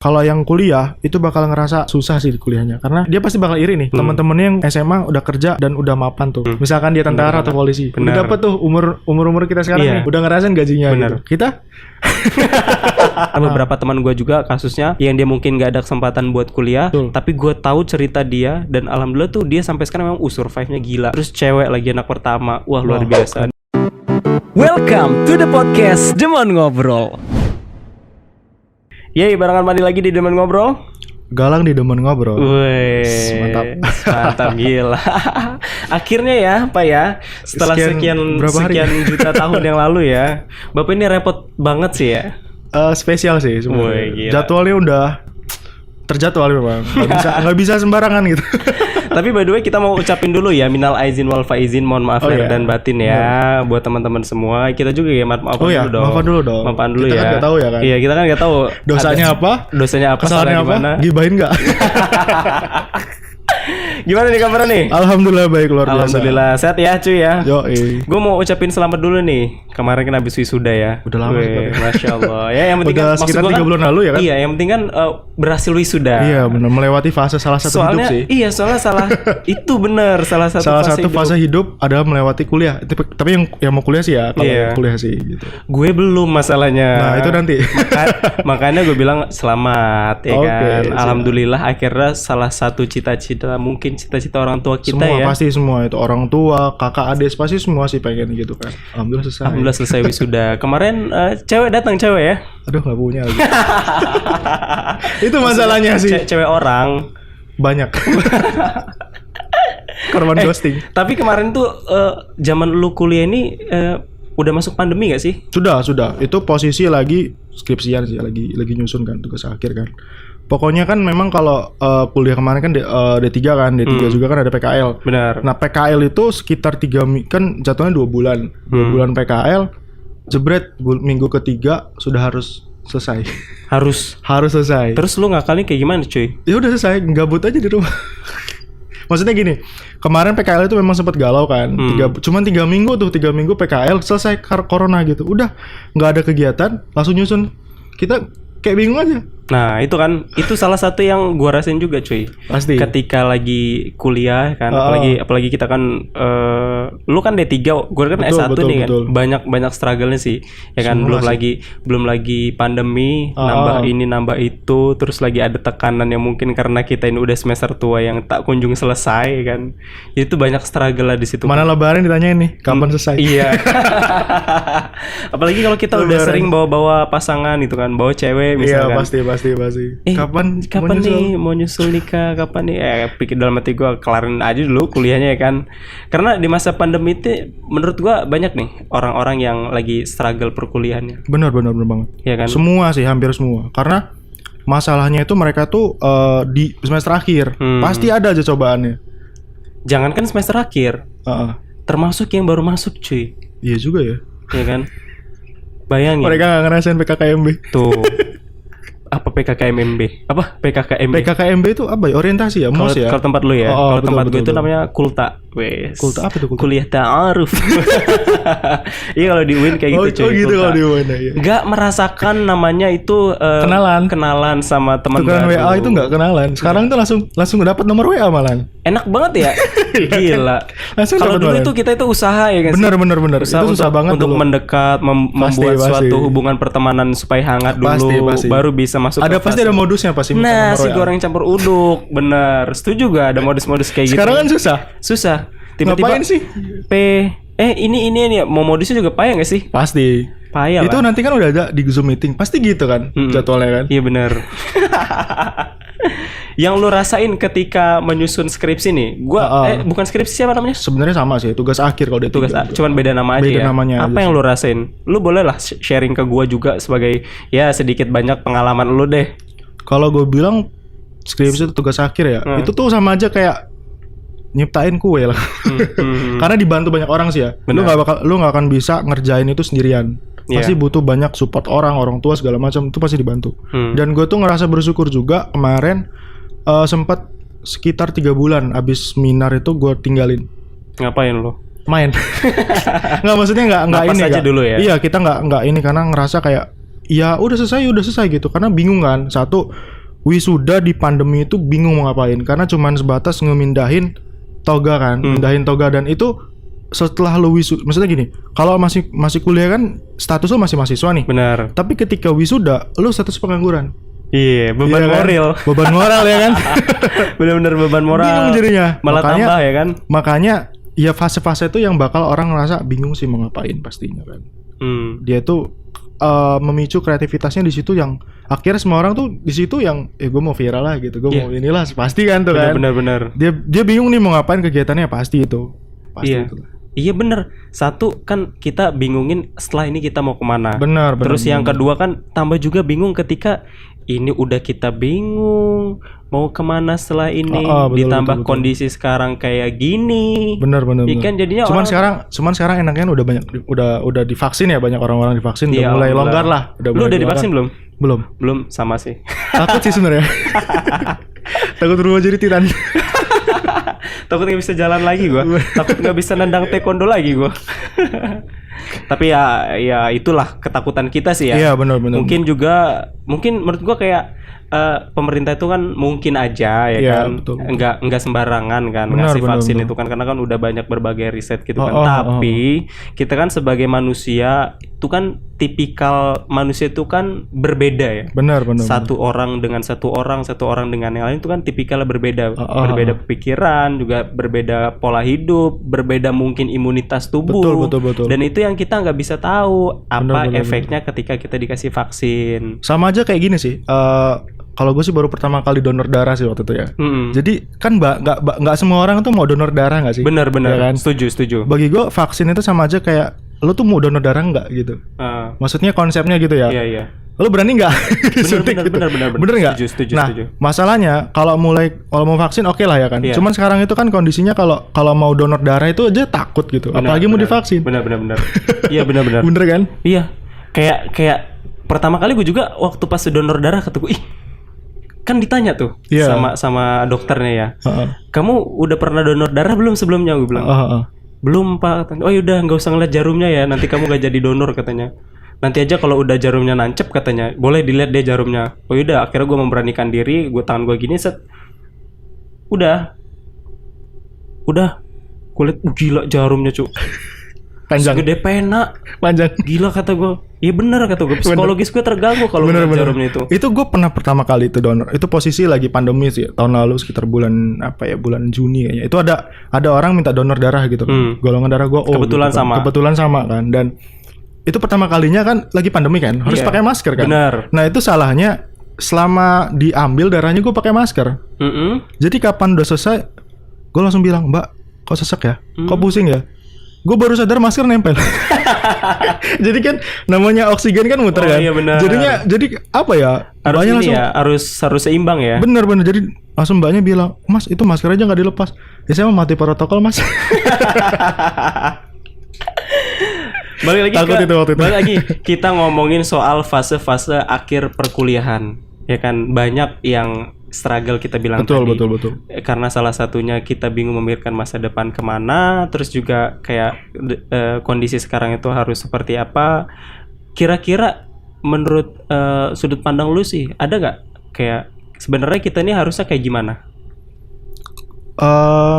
Kalau yang kuliah itu bakal ngerasa susah sih kuliahnya, karena dia pasti bakal iri nih teman-temannya yang SMA udah kerja dan udah mapan tuh. Misalkan dia tentara atau polisi, udah dapet tuh umur kita sekarang nih, udah ngerasain gajinya gitu. Kita beberapa teman gue juga kasusnya yang dia mungkin gak ada kesempatan buat kuliah, tapi gue tahu cerita dia dan alhamdulillah tuh dia sampai sekarang memang survive-nya gila. Terus cewek lagi anak pertama, wah luar biasa. Welcome to the podcast Demon Ngobrol. Yeay, barengan mandi lagi di Demon Ngobrol. Galang di Demon Ngobrol. Wih, mantap gila. Akhirnya ya, Pak ya, setelah sekian juta tahun yang lalu ya, Bapak ini repot banget sih ya. Spesial sih sebenarnya. Jadwalnya udah terjadwal memang. Nggak bisa sembarangan gitu. Tapi by the way kita mau ucapin dulu ya minal aizin wal faizin, mohon maaf lahir dan batin ya buat teman-teman semua. Kita juga ya maafan dulu dong. Maafan dulu kita ya. Kita kan nggak tahu ya kan. Iya, kita kan nggak tahu dosanya apa, kesalahannya apa, gibahin nggak. Gimana nih kabarnya nih? Alhamdulillah baik, luar biasa. Alhamdulillah sehat ya cuy ya. Yoi. Gue mau ucapin selamat dulu nih. Kemarin kan habis wisuda ya. Udah lama sekali. Masya Allah. Ya yang penting udah kan sekitar 3 bulan lalu ya kan. Iya, yang penting kan berhasil wisuda. Iya benar, melewati fase salah satu hidup sih. Iya, soalnya itu benar salah satu fase hidup adalah melewati kuliah. Tapi yang mau kuliah sih ya, kalau kuliah sih gitu. Gue belum masalahnya. Nah itu nanti. Makanya gue bilang selamat ya kan. Siap. Alhamdulillah akhirnya salah satu cita-cita orang tua kita semua, ya. Pasti semua itu orang tua, kakak, adik pasti semua sih pengen gitu kan. Alhamdulillah selesai wisuda. Kemarin cewek ya. Aduh nggak punya lagi. Itu masalahnya sih. Cewek orang banyak. Korban ghosting. Tapi kemarin tuh zaman lu kuliah ini udah masuk pandemi gak sih? Sudah. Itu posisi lagi skripsian sih, lagi nyusun kan tugas akhir kan. Pokoknya kan memang kalau kuliah kemarin kan D3 kan, D3 juga kan ada PKL. Benar. Nah PKL itu sekitar 3 kan jatuhnya 2 bulan. 2 bulan PKL, jebret minggu ketiga sudah harus selesai. Harus selesai. Terus lu ngakalnya kayak gimana cuy? Ya udah selesai, gabut aja di rumah. Maksudnya gini, kemarin PKL itu memang sempat galau kan. Cuman 3 minggu tuh, 3 minggu PKL selesai corona gitu. Udah nggak ada kegiatan, langsung nyusun. Kita kayak bingung aja. Nah itu kan, itu salah satu yang gua rasain juga cuy. Pasti. Ketika lagi kuliah kan, apalagi kita kan, lu kan D3, gua kan S1 nih kan. Banyak struggle-nya sih. Ya kan, belum lagi pandemi, nambah ini nambah itu, terus lagi ada tekanan yang mungkin karena kita ini udah semester tua yang tak kunjung selesai kan. Itu banyak struggle lah di situ. Mana lebaran ditanyain nih, kapan selesai? Iya. Apalagi kalau kita udah sering bawa pasangan gitu kan, bawa cewek misalkan. Iya, pasti. Kapan nih mau nyusul nikah? Kapan nih? Pikir dalam hati gue kelarin aja dulu kuliahnya ya kan. Karena di masa pandemi itu menurut gue banyak nih orang-orang yang lagi struggle perkuliahannya. Benar banget. Ya kan? Semua sih, hampir semua. Karena masalahnya itu mereka tuh di semester akhir pasti ada aja cobaannya. Jangankan semester akhir, termasuk yang baru masuk cuy. Iya juga ya. Ya kan? Bayangin. Mereka nggak ngerasain PKKMB. Tuh. Apa PKKMB? Apa PKKMB? PKKMB itu apa ya? Orientasi ya, MOS ya? Kalau tempat lu ya? Kalau tempat gue itu namanya Kulta. Kulta apa tuh? Kuliah Ta'aruf. Iya kalau di UIN kayak gitu cuy. Oh gitu kalau di UIN ya. Gak merasakan namanya itu kenalan sama teman baru. Tukeran WA itu gak kenalan. Sekarang tuh langsung dapat nomor WA malah. Enak banget ya. Gila. Kalau dulu itu kita itu usaha ya kan. Bener. Usaha itu susah banget untuk mendekat, membuat suatu hubungan pertemanan supaya hangat dulu. Pasti. Baru bisa masuk. Pasti ada modusnya pasti. Nah, si goreng campur uduk, bener. Setuju gak ada modus-modus kayak gitu? Sekarang kan susah. Tiba-tiba ngapain sih? Ini mau modusnya juga payah gak sih? Pasti. Payah itu lah. nanti kan udah ada di Zoom meeting. Pasti gitu kan jadwalnya kan? Iya bener. Yang lu rasain ketika menyusun skripsi nih, bukan skripsi siapa namanya? Sebenarnya sama sih, tugas akhir kalau cuman beda nama aja ya. Namanya apa yang lu rasain? Lu boleh lah sharing ke gua juga sebagai ya sedikit banyak pengalaman lu deh. Kalau gue bilang skripsi itu tugas akhir ya, itu tuh sama aja kayak nyiptain kue lah. Karena dibantu banyak orang sih ya. Bener. Lu nggak akan bisa ngerjain itu sendirian. Pasti butuh banyak support orang tua segala macam, itu pasti dibantu. Dan gue tuh ngerasa bersyukur juga kemarin sempat sekitar 3 bulan abis seminar itu gue tinggalin. Ngapain lo? Main. Nggak, maksudnya nggak ini aja dulu ya. Iya, kita nggak ini karena ngerasa kayak ya udah selesai gitu. Karena bingung kan. Satu, wisuda di pandemi itu bingung mau ngapain. Karena cuman sebatas ngemindahin toga kan. Mindahin toga, dan itu setelah lu wisuda. Maksudnya gini, kalau masih kuliah kan status lu masih mahasiswa nih. Benar. Tapi ketika wisuda lu status pengangguran. Iya, beban moral. Kan? Beban moral ya kan. Bener-bener beban moral. Bingung jadinya. Malah makanya, tambah ya kan. Makanya ya fase-fase itu yang bakal orang ngerasa bingung sih mau ngapain pastinya kan. Dia tuh memicu kreativitasnya di situ, yang akhirnya semua orang tuh di situ yang gue mau viral lah gitu, gue mau inilah pasti kan tuh kan. Bener. Dia bingung nih mau ngapain kegiatannya, pasti itu. Pasti itu. Iya bener. Satu kan kita bingungin setelah ini kita mau kemana. Benar. Terus yang kedua kan tambah juga bingung ketika ini udah kita bingung mau kemana setelah ini, ditambah betul. Kondisi sekarang kayak gini. Benar. Ikan jadinya cuman sekarang enaknya udah banyak udah divaksin ya, banyak orang-orang divaksin, udah mulai longgar lah. Lu udah divaksin belum? Belum sama sih. Takut sih sebenarnya. Takut berubah jadi tiran. Takut nggak bisa jalan lagi gue. Takut nggak bisa nendang taekwondo lagi gue. Tapi ya itulah ketakutan kita sih ya. Iya benar. Mungkin menurut gue kayak pemerintah itu kan mungkin aja ya kan, betul. Enggak sembarangan kan ngasih vaksin itu kan, karena kan udah banyak berbagai riset gitu kan. Tapi kita kan sebagai manusia itu kan tipikal manusia itu kan berbeda ya. Benar. Satu orang dengan yang lain itu kan tipikalnya berbeda. Berbeda pikiran, juga berbeda pola hidup, berbeda mungkin imunitas tubuh. Betul. Dan itu yang kita nggak bisa tahu apa efeknya ketika kita dikasih vaksin. Sama aja kayak gini sih. Kalau gue sih baru pertama kali donor darah sih waktu itu ya. Jadi kan nggak semua orang tuh mau donor darah nggak sih? Benar. Ya kan? Setuju. Bagi gue vaksin itu sama aja kayak lo tuh mau donor darah nggak gitu. Maksudnya konsepnya gitu ya. Iya. Lo berani nggak? Bener nggak? Setuju. Masalahnya kalau mau vaksin oke lah ya kan. Yeah. Cuman sekarang itu kan kondisinya kalau mau donor darah itu aja takut gitu. Apalagi mau divaksin. Benar. Iya benar. Bener kan? Iya. Kayak pertama kali gue juga waktu pas donor darah kata gue, kan ditanya tuh sama dokternya ya. Kamu udah pernah donor darah belum sebelumnya? Gue bilang. Belum Pak. Oh yaudah nggak usah ngeliat jarumnya ya. Nanti kamu gak jadi donor katanya. Nanti aja kalau udah jarumnya nancep katanya. Boleh dilihat deh jarumnya. Oh yaudah akhirnya gue memberanikan diri. Gue tangan gue gini set. Udah. Kulit gila jarumnya cu. Panjang. Segede pena. Panjang. Gila kata gue. Iya bener kata gue. Psikologis gue terganggu kalau ngeliat jarumnya itu. Itu gue pernah pertama kali itu donor. Itu posisi lagi pandemi sih. Tahun lalu sekitar bulan Juni kayaknya. Itu ada orang minta donor darah gitu. Golongan darah gue kebetulan gitu, sama. Kebetulan sama kan. Dan itu pertama kalinya kan lagi pandemi kan. Harus pakai masker kan. Benar. Nah itu salahnya selama diambil darahnya gue pakai masker. Jadi kapan udah selesai gue langsung bilang, Mbak kok sesek ya? Kok pusing ya? Gue baru sadar masker nempel. Jadi kan namanya oksigen kan muter kan. Iya benar. Jadi apa ya? Harus ini langsung, ya, harus seimbang ya. Bener. Jadi langsung mbaknya bilang, Mas itu masker aja nggak dilepas. Ya saya mau mati protokol Mas. Balik lagi kita ngomongin soal fase-fase akhir perkuliahan. Ya kan banyak yang struggle kita bilang tadi. Betul. Karena salah satunya kita bingung memikirkan masa depan kemana, terus juga kayak kondisi sekarang itu harus seperti apa. Kira-kira menurut sudut pandang lu sih, ada nggak kayak sebenarnya kita ini harusnya kayak gimana?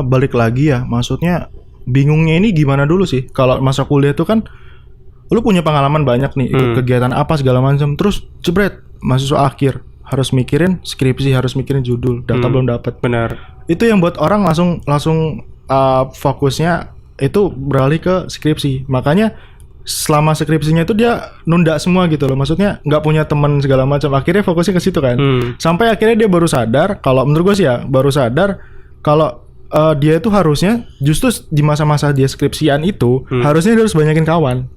Balik lagi ya, maksudnya bingungnya ini gimana dulu sih? Kalau masa kuliah itu kan lu punya pengalaman banyak nih, ikut kegiatan apa segala macam, terus jebret mahasiswa akhir harus mikirin skripsi, harus mikirin judul, data belum dapat. Benar. Itu yang buat orang langsung fokusnya itu beralih ke skripsi. Makanya selama skripsinya itu dia nunda semua gitu loh. Maksudnya nggak punya teman segala macam. Akhirnya fokusnya ke situ kan. Sampai akhirnya dia baru sadar, kalau menurut gue sih ya, baru sadar kalau dia itu harusnya justru di masa-masa dia skripsian itu harusnya dia harus banyakin kawan.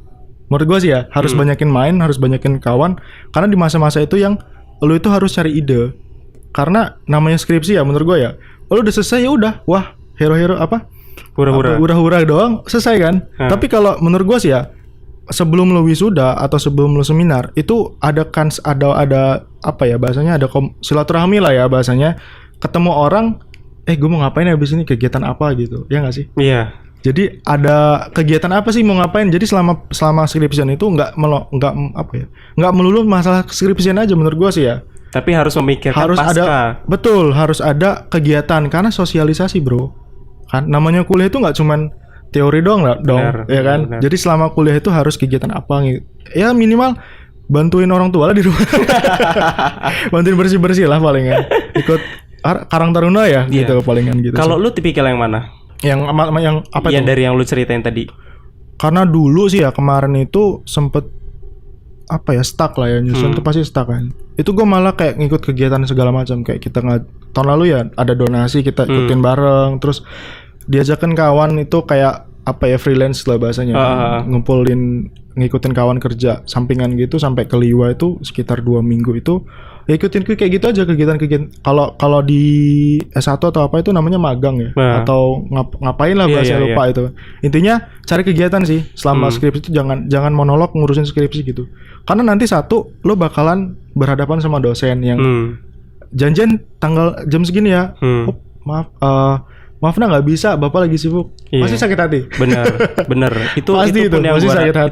Menurut gue sih ya, harus banyakin main, harus banyakin kawan. Karena di masa-masa itu yang lu itu harus cari ide. Karena namanya skripsi ya menurut gue ya, lu udah selesai ya udah, wah hero-hero apa? Hura-hura doang selesai kan. Tapi kalau menurut gue sih ya, sebelum lu wisuda atau sebelum lu seminar itu ada apa ya bahasanya, ada silaturahmi lah ya bahasanya. Ketemu orang, gue mau ngapain habis ini, kegiatan apa gitu. Ya nggak sih? Iya. Jadi ada kegiatan apa sih mau ngapain? Jadi selama skripsian itu nggak melulu masalah skripsian aja menurut gua sih ya. Tapi harus memikirkan harus ada kegiatan karena sosialisasi bro. Kan namanya kuliah itu nggak cuman teori doang ya kan. Bener. Jadi selama kuliah itu harus kegiatan apa gitu. Ya minimal bantuin orang tua lah di rumah. Bantuin bersih-bersih lah palingan. Ikut Karang Taruna ya gitu palingan gitu. Kalau lu tipikal yang mana? Yang apa itu? Dari yang lu ceritain tadi. Karena dulu sih ya kemarin itu sempet stuck lah ya, nyusun tuh pasti stuck kan. Itu gue malah kayak ngikut kegiatan segala macam, kayak kita tahun lalu ya ada donasi kita ikutin bareng, terus diajakin kawan itu kayak freelance lah bahasanya, ngikutin kawan kerja sampingan gitu sampai ke Liwa itu sekitar 2 minggu itu. Ya ikutin kayak gitu aja kegiatan. Kalau di S1 atau apa itu namanya magang ya, atau ngapain lah bahasa lupa itu. Intinya cari kegiatan sih selama skripsi itu, jangan monolog ngurusin skripsi gitu. Karena nanti lo bakalan berhadapan sama dosen yang janjian tanggal jam segini ya. Oh, maaf nggak bisa, bapak lagi sibuk. Pasti sakit hati. Bener. Itu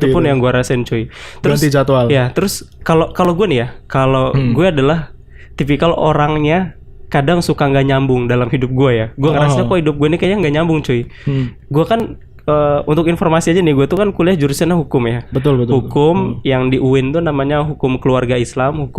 pun yang gue rasain cuy. Terus ganti jadwal. Ya, terus kalau gue nih ya, kalau gue adalah tipikal orangnya kadang suka nggak nyambung dalam hidup gue ya. Gue ngerasa kok hidup gue ini kayaknya nggak nyambung cuy. Gue kan untuk informasi aja nih, gue tuh kan kuliah jurusannya hukum ya. Betul. Hukum yang di UIN tuh namanya hukum keluarga Islam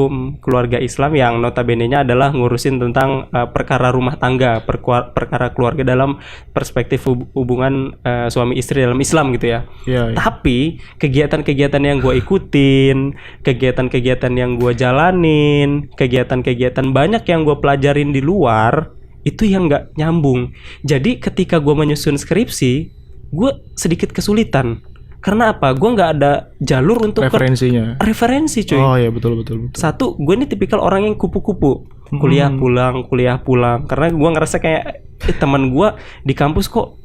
yang notabene-nya adalah ngurusin tentang perkara rumah tangga, perkara keluarga dalam perspektif hubungan suami istri dalam Islam gitu ya. Tapi kegiatan-kegiatan yang gue ikutin, kegiatan-kegiatan yang gue jalanin, kegiatan-kegiatan banyak yang gue pelajarin di luar itu yang nggak nyambung. Jadi ketika gue menyusun skripsi, gue sedikit kesulitan. Karena apa? Gue nggak ada jalur untuk referensi cuy. Oh iya betul. Satu, gue ini tipikal orang yang kupu-kupu. Kuliah pulang. Karena gue ngerasa kayak teman gue di kampus kok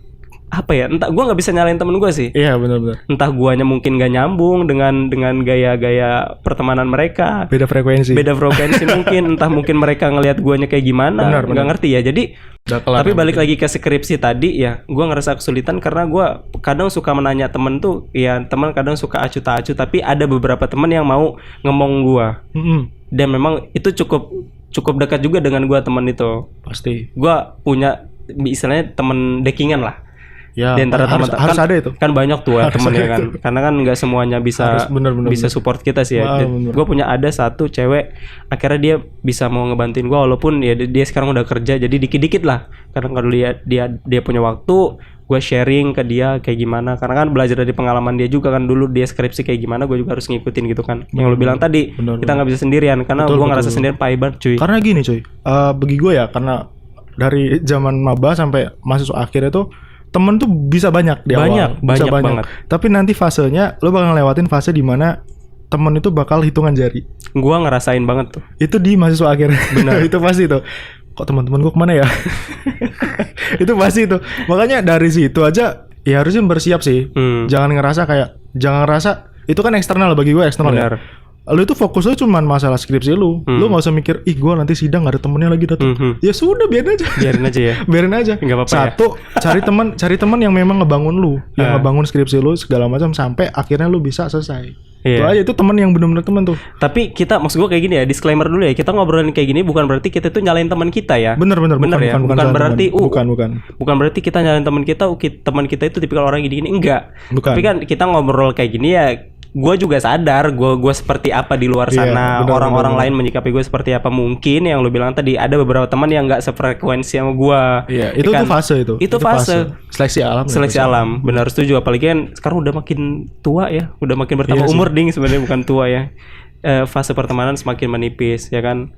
entah, gue nggak bisa nyalain temen gue sih. Iya benar. Entah guanya mungkin nggak nyambung dengan gaya-gaya pertemanan mereka. Beda frekuensi mungkin. Entah mungkin mereka ngelihat guanya kayak gimana. Nggak ngerti ya. Jadi tapi balik lagi ke skripsi tadi ya, gue ngerasa kesulitan karena gue kadang suka menanya temen tuh, ya teman kadang suka acuh tak acuh, tapi ada beberapa temen yang mau ngomong gue. Dan memang itu cukup dekat juga dengan gue temen itu. Pasti. Gue punya istilahnya temen dekingan lah. Ya, di antara teman harus ada itu. Kan banyak tuh temennya kan. Karena kan nggak semuanya bisa support kita sih ya. Gue punya ada satu cewek, akhirnya dia bisa mau ngebantuin gue walaupun ya dia sekarang udah kerja, jadi dikit-dikit lah. Karena kalau dia punya waktu, gue sharing ke dia kayak gimana. Karena kan belajar dari pengalaman dia juga kan, dulu dia skripsi kayak gimana, gue juga harus ngikutin gitu kan. Yang lu bilang tadi, kita nggak bisa sendirian karena gue ngerasa sendirian pahit cuy. Karena gini cuy, bagi gue ya, karena dari zaman maba sampai mahasiswa akhir itu temen tuh bisa banyak di awal, banyak banget. Tapi nanti fasenya lo bakal ngelewatin fase di mana temen itu bakal hitungan jari. Gua ngerasain banget tuh. Itu di mahasiswa akhir. Benar. Itu pasti tuh. Kok teman-teman gua kemana ya? Itu pasti tuh. Makanya dari situ aja ya harusnya bersiap sih. Jangan ngerasa itu kan eksternal, bagi gua eksternal. Benar. Ya. Lu itu fokus lu cuman masalah skripsi lu. Lu gak usah mikir, gue nanti sidang gak ada temennya lagi datang. Ya sudah, biarin aja. Gak apa-apa. Satu, cari teman yang memang ngebangun lu, yang ngebangun skripsi lu segala macam sampai akhirnya lu bisa selesai. Itu aja, itu teman yang benar-benar teman tuh. Tapi kita, maksud gue kayak gini ya, disclaimer dulu ya, kita ngobrolin kayak gini bukan berarti kita tuh nyalain teman kita ya. Bener ya. Bukan berarti bukan berarti kita nyalain teman kita. Teman kita itu tipikal orang gini-gini, enggak. Bukan. Tapi kan kita ngobrol kayak gini ya, gue juga sadar gue seperti apa di luar sana. Orang-orang lain menyikapi gue seperti apa. Mungkin yang lu bilang tadi, ada beberapa teman yang nggak sefrekuensi sama gue. Iya, itu kan, tuh fase itu fase seleksi alam. Benar, setuju. Apalagi kan sekarang udah makin tua ya, udah makin bertambah umur ding, sebenarnya bukan tua ya. Fase pertemanan semakin menipis ya kan.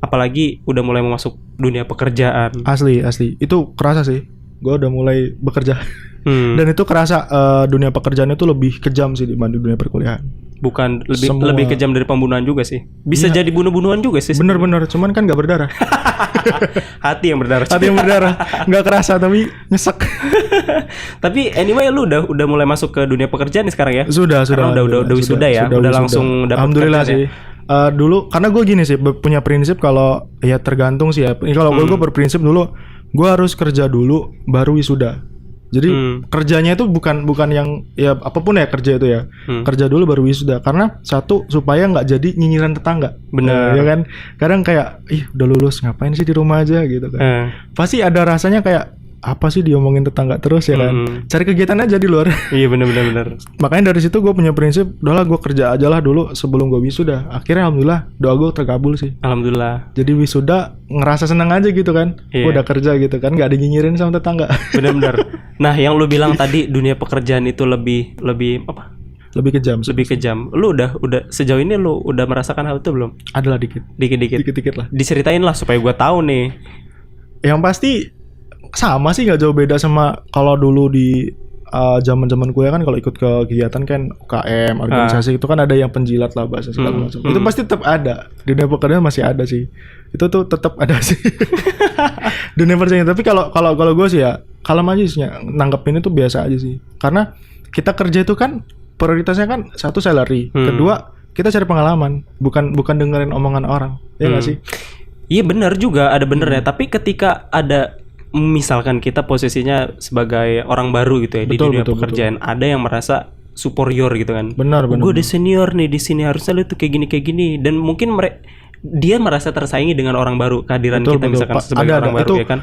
Apalagi udah mulai masuk dunia pekerjaan. Asli itu kerasa sih. Gue udah mulai bekerja. Dan itu kerasa dunia pekerjaan itu lebih kejam sih dibanding dunia perkuliahan. Bukan lebih kejam dari pembunuhan juga sih. Bisa jadi bunuh-bunuhan juga sih. Bener-bener, cuman kan gak berdarah. Hati yang berdarah. Gak kerasa tapi nyesek. Tapi anyway, lu udah mulai masuk ke dunia pekerjaan nih sekarang ya? Sudah. Udah wisuda ya? Udah langsung dapat. Alhamdulillah sih. Dulu karena gue gini sih, punya prinsip kalau ya tergantung sih ya. Kalau gue berprinsip dulu, gue harus kerja dulu baru wisuda. Jadi kerjanya itu bukan yang ya apapun ya kerja itu ya. Kerja dulu baru wisuda. Karena satu supaya nggak jadi nyinyiran tetangga. Benar. Ya kan. Kadang kayak udah lulus ngapain sih di rumah aja gitu kan. Pasti ada rasanya kayak apa sih diomongin tetangga terus ya kan. Cari kegiatan aja di luar. Iya benar. Makanya dari situ gue punya prinsip, udahlah gue kerja aja lah dulu sebelum gue wisuda. Akhirnya alhamdulillah doa gue terkabul sih. Alhamdulillah. Jadi wisuda ngerasa senang aja gitu kan. Gue udah kerja gitu kan, nggak dinyinyirin sama tetangga. Benar. Nah yang lu bilang tadi dunia pekerjaan itu lebih apa? Lebih kejam. Lebih kejam. Lu udah sejauh ini lu udah merasakan hal itu belum? Adalah dikit lah. Diceritain lah supaya gue tahu nih. Yang pasti sama sih, nggak jauh beda sama kalau dulu di zaman kuliah kan, kalau ikut ke kegiatan kan UKM organisasi itu kan ada yang penjilat lah bahasa segala macam. Itu pasti tetap ada. Dunia pekerjaan masih ada sih. Itu tuh tetap ada sih. Dunia pekerjaan. Tapi kalau gue sih ya kalem aja sih, nanggepin itu biasa aja sih. Karena kita kerja itu kan prioritasnya kan satu salary, kedua kita cari pengalaman, bukan dengerin omongan orang. Ya nggak sih? Iya benar juga, ada benernya. Tapi ketika ada misalkan kita posisinya sebagai orang baru gitu ya, di dunia pekerjaan, ada yang merasa superior gitu kan. Benar. Gue udah senior nih di sini, harusnya lu tuh kayak gini dan mungkin dia merasa tersaingi dengan orang baru, kehadiran kita misalkan sebagai orang baru ya kan.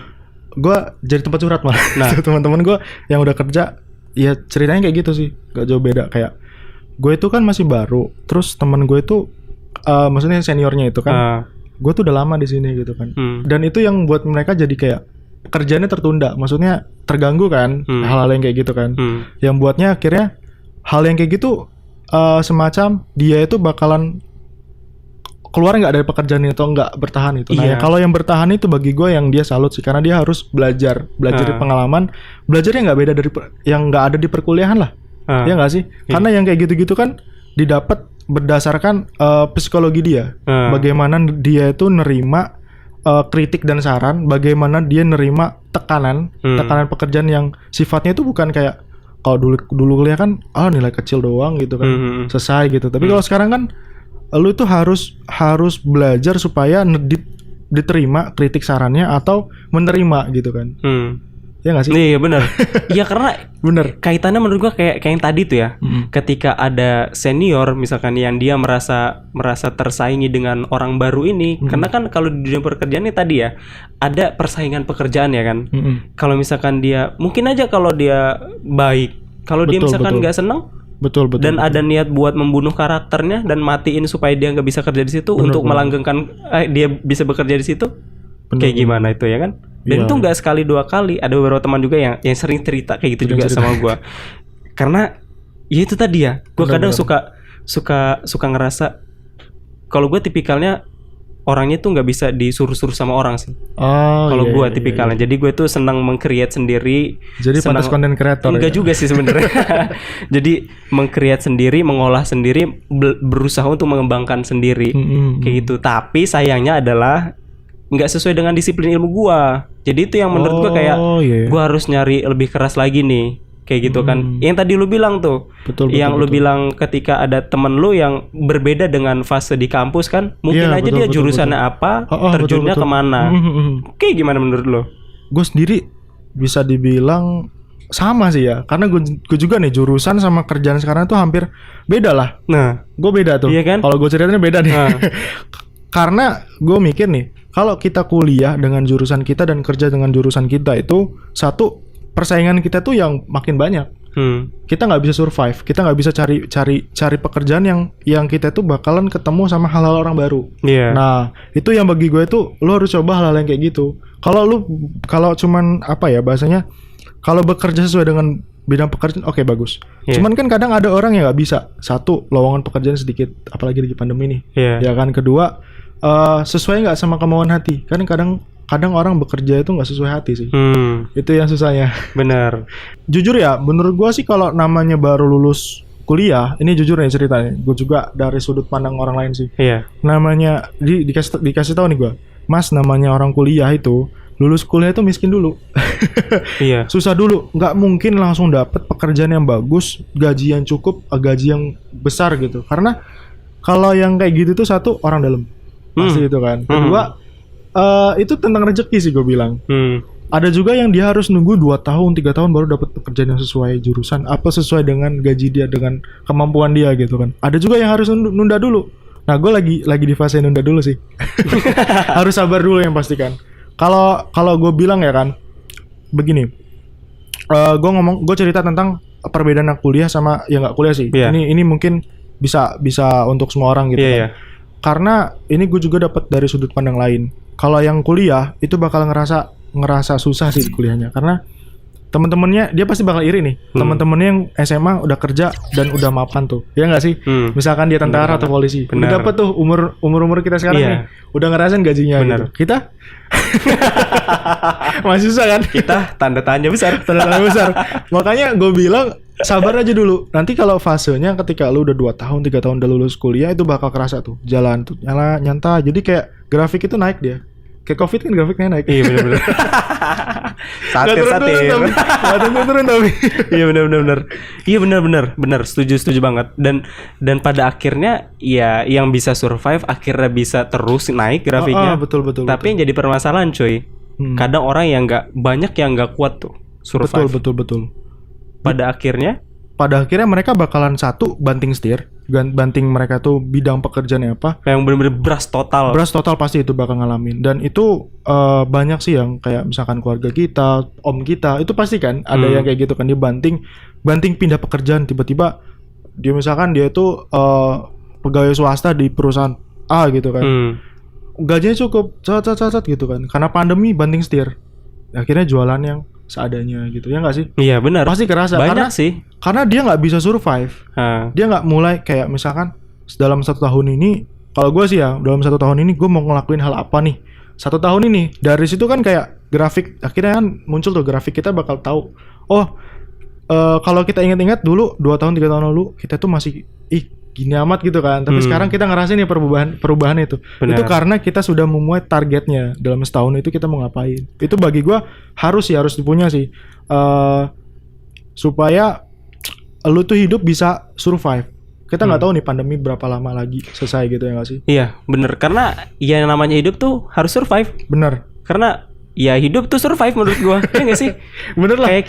Gue jadi tempat curhat malah. Nah, teman-teman gue yang udah kerja ya ceritanya kayak gitu sih, gak jauh beda. Kayak gue itu kan masih baru, terus teman gue itu maksudnya seniornya itu kan, gue tuh udah lama di sini gitu kan. Dan itu yang buat mereka jadi kayak kerjanya tertunda, maksudnya terganggu kan, hal-hal yang kayak gitu kan, yang buatnya akhirnya hal yang kayak gitu semacam dia itu bakalan keluar nggak dari pekerjaan itu, nggak bertahan itu. Nah, kalau yang bertahan itu bagi gue yang dia salut sih, karena dia harus belajar dari pengalaman, belajarnya nggak beda dari yang nggak ada di perkuliahan lah, ya nggak sih? Karena yang kayak gitu-gitu kan didapat berdasarkan psikologi dia, bagaimana dia itu nerima kritik dan saran, bagaimana dia nerima tekanan pekerjaan yang sifatnya itu bukan kayak kalau dulu kuliah kan nilai kecil doang gitu kan, selesai gitu. Tapi kalau sekarang kan lu itu harus belajar supaya diterima kritik sarannya atau menerima gitu kan. Ya nggak sih? Iya benar. Iya karena benar. Kaitannya menurut gua kayak yang tadi tuh ya. Ketika ada senior misalkan yang dia merasa tersaingi dengan orang baru ini, karena kan kalau di dunia pekerjaan ini tadi ya ada persaingan pekerjaan ya kan. Kalau misalkan dia mungkin aja kalau dia baik, kalau dia misalkan nggak senang, dan ada niat buat membunuh karakternya dan matiin supaya dia nggak bisa kerja di situ untuk melanggengkan dia bisa bekerja di situ. Kayak gimana itu ya kan? Dan itu nggak sekali dua kali, ada beberapa teman juga yang sering cerita kayak gitu juga sama gue. Karena ya itu tadi ya, gue kadang suka ngerasa kalau gue tipikalnya orangnya tuh nggak bisa disuruh-suruh sama orang sih. Kalau gue tipikalnya, jadi gue tuh senang meng-create sendiri. Jadi pantas konten kreator. Enggak juga sih sebenarnya. Jadi meng-create sendiri, mengolah sendiri, berusaha untuk mengembangkan sendiri, kayak gitu. Tapi sayangnya adalah nggak sesuai dengan disiplin ilmu gua. Jadi itu yang menurut gua kayak gua harus nyari lebih keras lagi nih, kayak gitu kan. Yang tadi lu bilang tuh, lu bilang ketika ada temen lu yang berbeda dengan fase di kampus kan, mungkin aja dia jurusannya apa, terjunnya kemana. Kayak gimana menurut lu? Gue sendiri bisa dibilang sama sih ya, karena gue juga nih jurusan sama kerjaan sekarang tuh hampir beda lah. Nah, gue beda tuh. Iya kan? Kalau gue ceritanya beda nih. Karena gue mikir nih, kalau kita kuliah dengan jurusan kita dan kerja dengan jurusan kita itu satu, persaingan kita tuh yang makin banyak. Kita nggak bisa survive, kita nggak bisa cari pekerjaan yang kita tuh bakalan ketemu sama hal-hal orang baru. Nah itu yang bagi gue tuh lo harus coba hal-hal yang kayak gitu. Kalau cuman apa ya bahasanya, kalau bekerja sesuai dengan bidang pekerjaan oke, bagus. Cuman kan kadang ada orang yang nggak bisa. Satu, lowongan pekerjaan sedikit, apalagi di pandemi nih. Ya kan. Kedua, sesuai nggak sama kemauan hati. Kan kadang orang bekerja itu nggak sesuai hati sih. Itu yang susahnya. Benar. Jujur ya, menurut gue sih kalau namanya baru lulus kuliah, ini jujur nih ceritanya, gue juga dari sudut pandang orang lain sih. Namanya dikasih tahu nih gue, Mas, namanya orang kuliah itu lulus kuliah itu miskin dulu. Susah dulu, nggak mungkin langsung dapet pekerjaan yang bagus, gaji yang cukup, gaji yang besar gitu. Karena kalau yang kayak gitu tuh satu, orang dalam pasti itu kan. Kedua, itu tentang rezeki sih gue bilang. Ada juga yang dia harus nunggu 2 tahun, 3 tahun baru dapat pekerjaan yang sesuai jurusan, apa sesuai dengan gaji dia, dengan kemampuan dia gitu kan. Ada juga yang harus nunda dulu. Nah, gue lagi di fase nunda dulu sih. Harus sabar dulu yang pastikan. Kalau gue bilang ya kan, begini. Gue cerita tentang perbedaan kuliah sama yang nggak kuliah sih. Yeah. Ini mungkin bisa untuk semua orang gitu kan. Karena ini gue juga dapat dari sudut pandang lain. Kalau yang kuliah itu bakal ngerasa susah sih kuliahnya, karena teman-temannya dia pasti bakal iri nih. Teman-temannya yang SMA udah kerja dan udah mapan tuh, ya nggak sih? Misalkan dia tentara atau polisi, udah dapat tuh umur kita sekarang nih, udah ngerasain gajinya. Gitu. Kita masih susah kan? Kita tanda tanya besar. Makanya gue bilang sabar aja dulu. Nanti kalau fasenya ketika lu udah 2 tahun 3 tahun udah lulus kuliah, itu bakal kerasa tuh jalan tuh nyala nyantai. Jadi kayak grafik itu naik dia. Kayak COVID kan grafiknya naik. Iya benar-benar. Satir. Turun tapi. Iya benar-benar. Iya benar. Setuju banget. Dan pada akhirnya ya yang bisa survive akhirnya bisa terus naik grafiknya. Betul. Tapi yang jadi permasalahan cuy. Kadang orang yang banyak yang nggak kuat tuh survive. Betul. Pada akhirnya mereka bakalan satu banting setir, banting mereka tuh bidang pekerjaannya apa, yang benar-benar beras total pasti itu bakal ngalamin. Dan itu banyak sih yang kayak misalkan keluarga kita, om kita itu pasti kan ada yang kayak gitu kan, dia banting pindah pekerjaan, tiba-tiba dia misalkan dia itu pegawai swasta di perusahaan A gitu kan, gajinya cukup cat gitu kan, karena pandemi banting setir, akhirnya jualan yang seadanya gitu, ya nggak sih? Iya benar. Pasti kerasa. Banyak sih. Karena dia nggak bisa survive. Dia nggak mulai kayak misalkan dalam 1 tahun ini. Kalau gue sih ya, dalam 1 tahun ini gue mau ngelakuin hal apa nih? 1 tahun ini. Dari situ kan kayak grafik. Akhirnya kan muncul tuh grafik, kita bakal tahu. Oh, kalau kita ingat-ingat dulu 2 tahun 3 tahun lalu kita tuh masih gini amat gitu kan. Tapi sekarang kita ngerasain nih perubahan itu. Bener. Itu karena kita sudah memuai targetnya dalam setahun itu kita mau ngapain. Itu bagi gue harus dipunya sih. Supaya lu tuh hidup bisa survive. Kita nggak tahu nih pandemi berapa lama lagi selesai gitu, ya nggak sih? Iya bener. Karena yang namanya hidup tuh harus survive. Bener. Karena ya hidup tuh survive menurut gua. Ya nggak sih? Bener lah. Kayak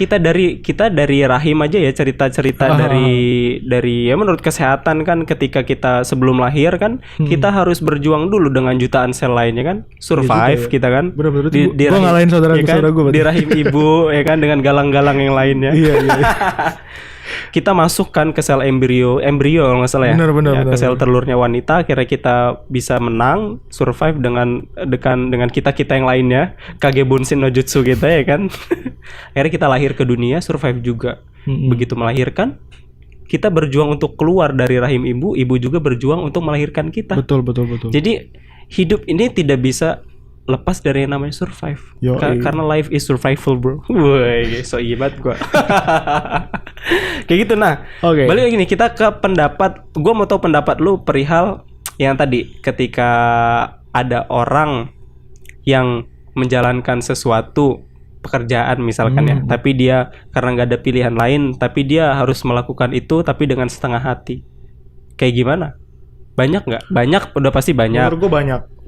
kita dari rahim aja ya, cerita dari ya menurut kesehatan kan, ketika kita sebelum lahir kan kita harus berjuang dulu dengan jutaan sel lainnya kan, survive ya, kita kan. Bener-bener gua ngalahin saudara gua di rahim ibu ya kan, dengan galang-galang yang lainnya. Iya. Kita masukkan ke sel embrio kalau nggak salah ya. Benar. Ke sel telurnya wanita, akhirnya kita bisa menang, survive dengan kita yang lainnya, kage bunshin no jutsu kita ya kan. Akhirnya kita lahir ke dunia, survive juga. Begitu melahirkan, kita berjuang untuk keluar dari rahim ibu juga berjuang untuk melahirkan kita. Betul. Jadi hidup ini tidak bisa lepas dari yang namanya survive. Karena life is survival, bro. Woi, so ibat gua. Kayak gitu. Nah, balik lagi nih, kita ke pendapat. Gua mau tahu pendapat lu perihal yang tadi, ketika ada orang yang menjalankan sesuatu pekerjaan misalkan ya, tapi dia karena nggak ada pilihan lain, tapi dia harus melakukan itu tapi dengan setengah hati. Kayak gimana? Banyak nggak? Banyak, udah pasti banyak. Menurut gua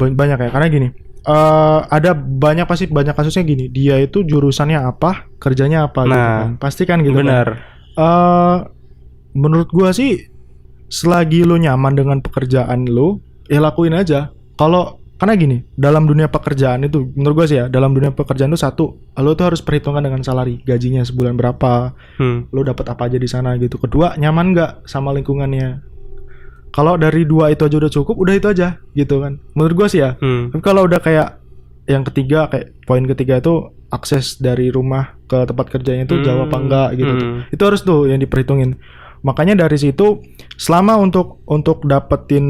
banyak ya, karena gini. Ada banyak kasusnya gini, dia itu jurusannya apa, kerjanya apa gitu kan. Pasti kan gitu. Bener. Kan. Menurut gua sih selagi lu nyaman dengan pekerjaan lu, ya lakuin aja. Karena gini, dalam dunia pekerjaan itu menurut gua sih ya, dalam dunia pekerjaan itu satu, lu tuh harus perhitungan dengan salary, gajinya sebulan berapa, lu dapat apa aja di sana gitu. Kedua, nyaman nggak sama lingkungannya. Kalau dari 2 itu aja udah cukup, udah itu aja gitu kan. Menurut gua sih ya. Tapi kalau udah kayak yang ketiga, kayak poin ketiga itu akses dari rumah ke tempat kerjanya itu jauh apa enggak gitu. Itu harus tuh yang diperhitungin. Makanya dari situ selama untuk dapetin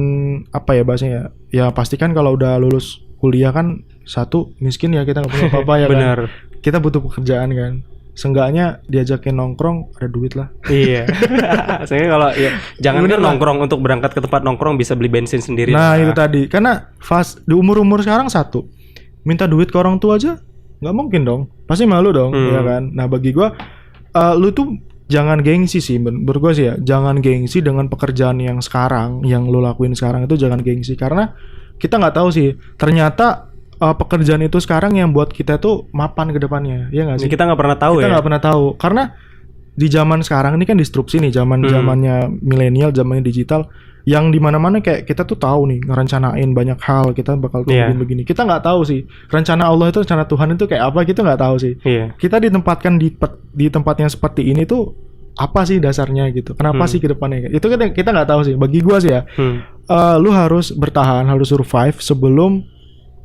apa ya bahasanya ya pastikan kalau udah lulus kuliah kan, satu miskin ya, kita nggak punya apa-apa ya. Bener. Kan. Kita butuh pekerjaan kan. Seenggaknya diajakin nongkrong ada duit lah. Iya. Saya kalau ya jangan kan nongkrong, untuk berangkat ke tempat nongkrong bisa beli bensin sendiri. Nah, itu tadi. Karena di umur sekarang satu, minta duit ke orang tua aja nggak mungkin dong. Pasti malu dong, ya kan. Nah, bagi gua lu tuh jangan gengsi sih, menurut gua sih ya. Jangan gengsi dengan pekerjaan yang sekarang, yang lu lakuin sekarang itu jangan gengsi, karena kita nggak tahu sih. Ternyata pekerjaan itu sekarang yang buat kita tuh mapan ke depannya, ya nggak sih? Kita nggak pernah tahu kita nggak pernah tahu karena di zaman sekarang ini kan disrupsi nih, zamannya milenial, zamannya digital, yang dimana-mana kayak kita tuh tahu nih ngerencanain banyak hal, kita bakal begini. Kita nggak tahu sih rencana Allah itu, rencana Tuhan itu kayak apa, kita nggak tahu sih. Kita ditempatkan di tempat yang seperti ini tuh apa sih dasarnya gitu, kenapa sih ke depannya, itu kan kita nggak tahu sih. Bagi gua sih ya, lu harus bertahan, harus survive sebelum,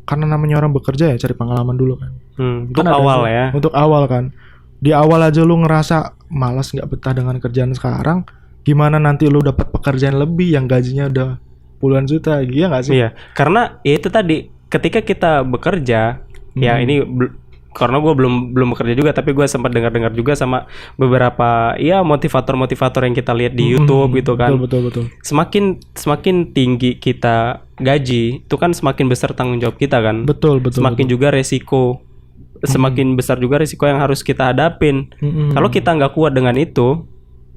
karena namanya orang bekerja ya cari pengalaman dulu kan. Untuk awal ya. Untuk awal kan. Di awal aja lu ngerasa malas, nggak betah dengan kerjaan sekarang, gimana nanti lu dapat pekerjaan lebih yang gajinya udah puluhan juta, iya nggak sih? Iya, karena ya itu tadi, ketika kita bekerja, ya ini karena gue belum bekerja juga, tapi gue sempat dengar juga sama beberapa ya motivator yang kita lihat di YouTube gitu kan. Betul. Semakin tinggi kita gaji, itu kan semakin besar tanggung jawab kita kan. Betul. Semakin juga resiko. Semakin besar juga risiko yang harus kita hadapin. Kalau kita nggak kuat dengan itu,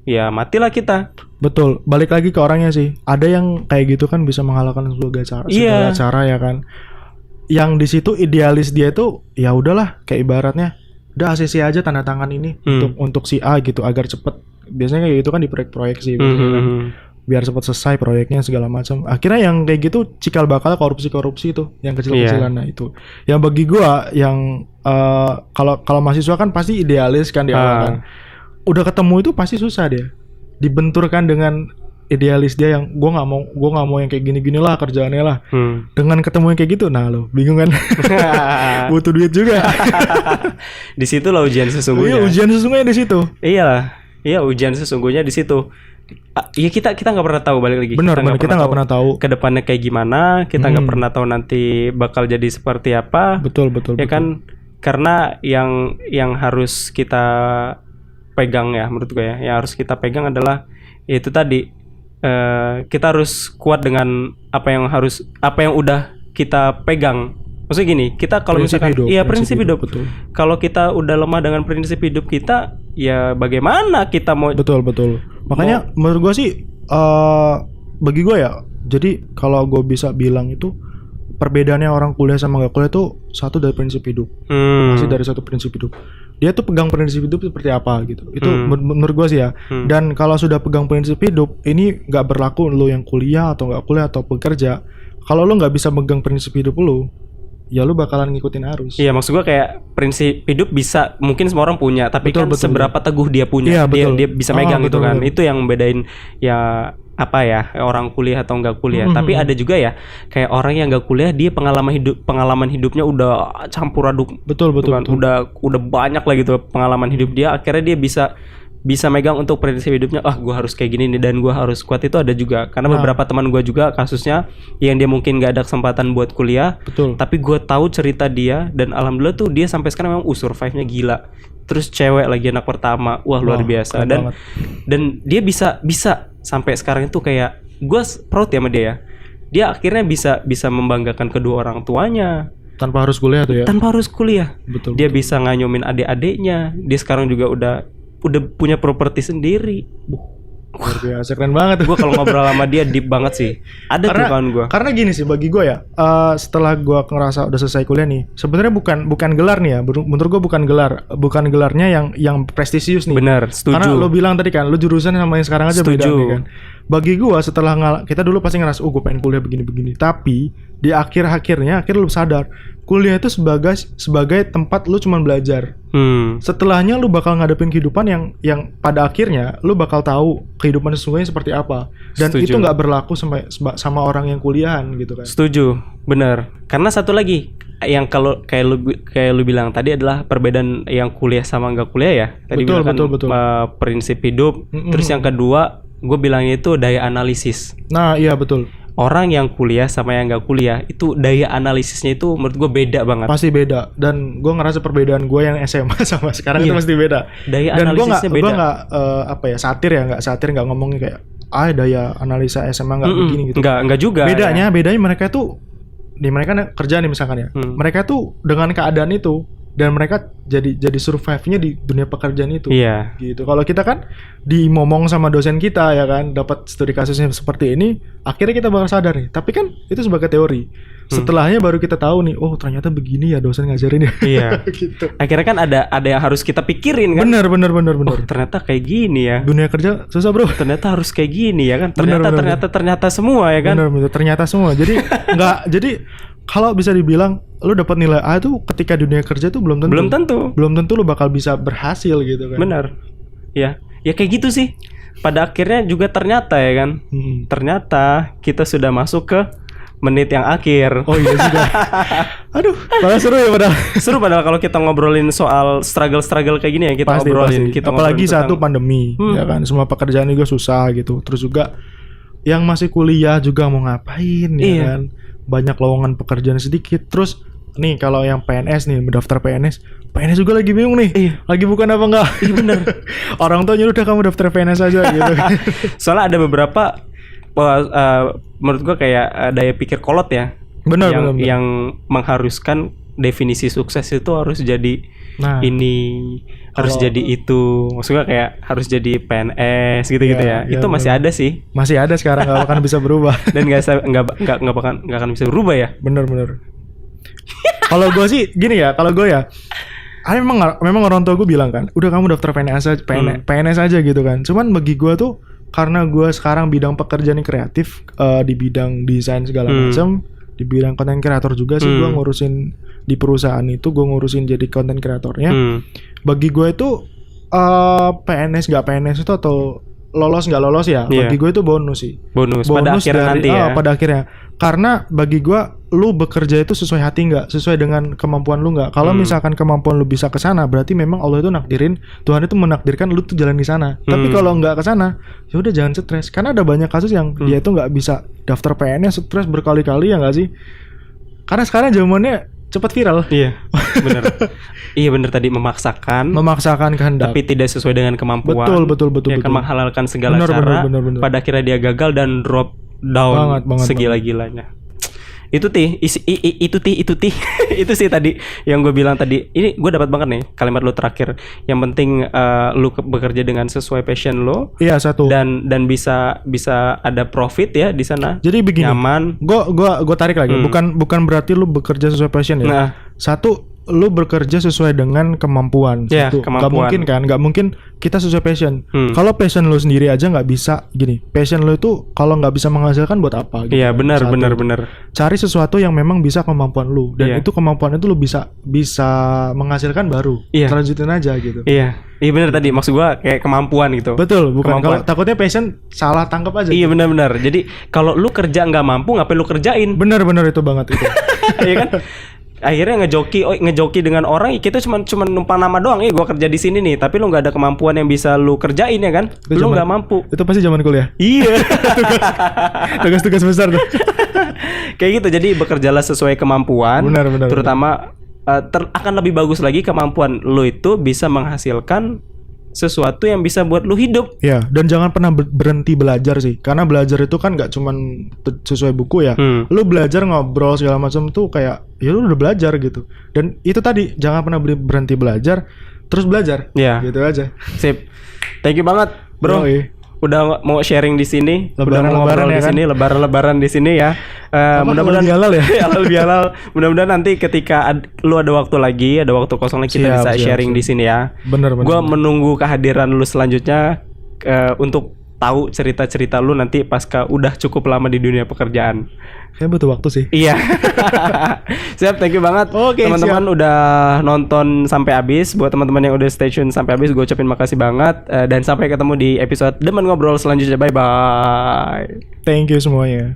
ya matilah kita. Betul. Balik lagi ke orangnya sih. Ada yang kayak gitu kan bisa mengalahkan segala cara ya kan. Yang di situ idealis dia itu ya udahlah, kayak ibaratnya udah ACC aja tanda tangan ini untuk si A gitu agar cepet. Biasanya kayak gitu kan di proyek-proyek sih. Kan. Biar cepat selesai proyeknya segala macam. Akhirnya yang kayak gitu cikal bakal korupsi itu, yang kecil-kecilan. Nah itu. Yang bagi gua yang kalau mahasiswa kan pasti idealis kan di awal kan. Udah ketemu itu pasti susah dia. Dibenturkan dengan idealis dia yang gua nggak mau yang kayak gini-gini lah kerjaannya lah. Dengan ketemu yang kayak gitu, nah lo bingung kan? Butuh duit juga. Di situ lah ujian sesungguhnya. Iya, ujian sesungguhnya di situ. Iya, ujian sesungguhnya di situ. Ya kita nggak pernah tahu, balik lagi. Benar, kita nggak pernah tahu ke depannya kayak gimana. Kita nggak pernah tahu nanti bakal jadi seperti apa. Betul. Ya kan, karena yang harus kita pegang ya, menurut gue ya, yang harus kita pegang adalah itu tadi. Kita harus kuat dengan apa yang udah kita pegang. Maksudnya gini, kita kalau misalkan prinsip hidup. Kalau kita udah lemah dengan prinsip hidup kita, ya bagaimana kita mau? Betul. Makanya menurut gua sih bagi gua ya, jadi kalau gua bisa bilang itu perbedaannya orang kuliah sama gak kuliah tuh satu dari prinsip hidup. Masih dari satu prinsip hidup. Dia tuh pegang prinsip hidup seperti apa gitu. Itu menurut gue sih ya. Dan kalau sudah pegang prinsip hidup, ini nggak berlaku lo yang kuliah atau nggak kuliah atau bekerja. Kalau lo nggak bisa megang prinsip hidup lo, ya lo bakalan ngikutin arus. Iya, maksud gue kayak prinsip hidup bisa mungkin semua orang punya, tapi betul, seberapa teguh dia punya, dia bisa megang gitu kan. Itu yang bedain ya apa ya, orang kuliah atau enggak kuliah. Tapi ada juga ya kayak orang yang enggak kuliah, dia pengalaman hidupnya udah campur aduk. Betul. Kan? Udah banyak lah gitu pengalaman hidup dia, akhirnya dia bisa megang untuk prinsip hidupnya. Gue harus kayak gini nih dan gue harus kuat. Itu ada juga karena beberapa teman gue juga kasusnya yang dia mungkin nggak ada kesempatan buat kuliah. Betul. Tapi gue tahu cerita dia dan alhamdulillah tuh dia sampai sekarang memang survive-nya gila. Terus cewek lagi anak pertama, luar biasa. Dan dia bisa sampai sekarang itu kayak gue proud ya sama dia ya. Dia akhirnya bisa membanggakan kedua orang tuanya tanpa harus kuliah tuh ya. Tanpa harus kuliah. Betul. Dia bisa nganyomin adik-adiknya. Dia sekarang juga udah punya properti sendiri. Luar biasa, keren banget. Gue kalau ngobrol sama dia deep banget sih. Ada tuh kawan gue. Karena gini sih bagi gue ya, setelah gue ngerasa udah selesai kuliah nih, sebenarnya bukan gelar nih ya. Menurut gue bukan gelarnya yang prestisius nih. Bener, setuju. Karena lo bilang tadi kan, lo jurusan sama yang sekarang aja beda nih kan. Bagi gue setelah kita dulu pasti ngerasa, gue pengen kuliah begini-begini. Tapi di akhirnya lo sadar, kuliah itu sebagai tempat lo cuma belajar. Setelahnya lo bakal ngadepin kehidupan yang pada akhirnya lo bakal tahu kehidupan sesungguhnya seperti apa. Dan itu nggak berlaku sama orang yang kuliahan gitu kan. Setuju, benar. Karena satu lagi yang kalau kayak lu bilang tadi adalah perbedaan yang kuliah sama nggak kuliah ya. Tadi betul. Prinsip hidup. Terus yang kedua, gue bilangnya itu daya analisis. Nah, iya betul. Orang yang kuliah sama yang nggak kuliah itu daya analisisnya itu menurut gue beda banget. Pasti beda. Dan gue ngerasa perbedaan gue yang SMA sama sekarang itu pasti beda. Daya analisisnya beda. Gue nggak satir nggak ngomongnya kayak daya analisa SMA nggak begini gitu. Nggak juga. Bedanya mereka tuh mereka kerja nih misalkan ya. Mereka tuh dengan keadaan itu dan mereka jadi survive-nya di dunia pekerjaan itu. Iya. Gitu. Kalau kita kan dimomong sama dosen kita ya kan, dapat studi kasusnya seperti ini, akhirnya kita bakal sadar nih. Tapi kan itu sebagai teori. Setelahnya baru kita tahu nih, oh ternyata begini ya dosen ngajarin ya. Iya. Gitu. Akhirnya kan ada yang harus kita pikirin kan. Benar. Oh, ternyata kayak gini ya. Dunia kerja susah, Bro. Ternyata harus kayak gini ya kan. Benar. Ternyata semua ya kan. Benar, ternyata semua. Jadi jadi kalau bisa dibilang lu dapat nilai A itu ketika dunia kerja tuh belum tentu. Belum tentu lu bakal bisa berhasil gitu kan. Benar. Ya kayak gitu sih. Pada akhirnya juga ternyata ya kan. Ternyata kita sudah masuk ke menit yang akhir. Oh iya juga. Aduh, malah seru ya padahal. Seru padahal kalau kita ngobrolin soal struggle kayak gini ya kita ngobrolin. Kita apalagi ngobrolin satu pandemi, ya kan. Semua pekerjaan juga susah gitu. Terus juga yang masih kuliah juga mau ngapain ya kan. Banyak lowongan pekerjaan sedikit. Terus nih kalau yang PNS nih, mendaftar PNS juga lagi bingung nih. Lagi bukan apa enggak? Iya bener. Orang tua nyuruh udah kamu daftar PNS aja gitu. Soalnya ada beberapa menurut gua kayak daya pikir kolot ya. Benar. Yang mengharuskan definisi sukses itu harus jadi ini, harus jadi itu. Maksudnya kayak harus jadi PNS gitu-gitu ya. Itu masih ada sih. Masih ada sekarang, enggak akan bisa berubah. Dan enggak akan bisa berubah ya. Bener. Kalau gue sih gini ya, memang orang tua gue bilang kan, udah kamu daftar PNS aja gitu kan. Cuman bagi gue tuh karena gue sekarang bidang pekerjaan kreatif, di bidang desain segala macam, di bidang konten kreator juga sih gue ngurusin di perusahaan itu, gue ngurusin jadi konten kreatornya. Bagi gue itu PNS nggak PNS itu atau lolos nggak lolos ya, bagi gue itu bonus sih. Bonus pada akhirnya nanti ya. Pada akhirnya. Karena bagi gue, lu bekerja itu sesuai hati nggak, sesuai dengan kemampuan lu nggak. Kalau misalkan kemampuan lu bisa ke sana, berarti memang Allah itu nakdirin, Tuhan itu menakdirkan lu tuh jalan di sana. Tapi kalau nggak ke sana, ya udah jangan stres. Karena ada banyak kasus yang dia itu nggak bisa daftar PNS, stres berkali-kali ya nggak sih? Karena sekarang zamannya cepat viral. Iya, benar. Iya benar tadi memaksakan kehendak. Tapi tidak sesuai dengan kemampuan. Betul. Dia akan menghalalkan segala cara. Benar. Pada akhirnya dia gagal dan drop down segila-gilanya. Itu itu sih tadi yang gue bilang tadi. Ini gue dapat banget nih kalimat lo terakhir. Yang penting lo bekerja dengan sesuai passion lo. Iya, satu. Dan bisa ada profit ya di sana. Jadi begini. Nyaman. Gue tarik lagi. Bukan berarti lo bekerja sesuai passion ya. Satu, lu bekerja sesuai dengan kemampuan. Kemampuan. Gak mungkin kita sesuai passion. Kalau passion lu sendiri aja nggak bisa gini. Passion lu itu kalau nggak bisa menghasilkan buat apa? Gitu. Iya benar. Cari sesuatu yang memang bisa kemampuan lu dan itu kemampuan itu lu bisa menghasilkan baru. Lanjutin aja gitu. Iya benar tadi maksud gua kayak kemampuan gitu. Betul, bukan kalau takutnya passion salah tangkap aja. Iya gitu. Benar. Jadi kalau lu kerja nggak mampu ngapain lu kerjain? Benar itu banget itu. Iya kan? Akhirnya ngejoki dengan orang, kita cuma numpang nama doang. Gua kerja di sini nih, tapi lu nggak ada kemampuan yang bisa lu kerjain ya kan? Lu nggak mampu. Itu pasti zaman kuliah. Iya. Tugas besar tuh. Kayak gitu. Jadi bekerjalah sesuai kemampuan. Benar. Terutama akan lebih bagus lagi kemampuan lu itu bisa menghasilkan sesuatu yang bisa buat lu hidup. Ya, dan jangan pernah berhenti belajar sih. Karena belajar itu kan gak cuman sesuai buku ya. Lu belajar ngobrol segala macam tuh kayak ya lu udah belajar gitu. Dan itu tadi jangan pernah berhenti belajar, terus belajar. Gitu aja. Sip. Thank you banget, Bro. Udah mau sharing di sini, lebaran di sini, lebaran di sini ya. Mudah-mudahan halal ya. halal. Mudah-mudahan nanti ketika lu ada waktu kosong lagi kita bisa sharing di sini ya. Bener. Gua menunggu kehadiran lu selanjutnya untuk tahu cerita-cerita lu nanti pasca udah cukup lama di dunia pekerjaan. Saya butuh waktu sih. Iya. Siap, thank you banget. Oke, teman-teman udah nonton sampai habis. Buat teman-teman yang udah stay tune sampai habis, gue ucapin makasih banget. Dan sampai ketemu di episode Demen Ngobrol selanjutnya. Bye bye. Thank you semuanya.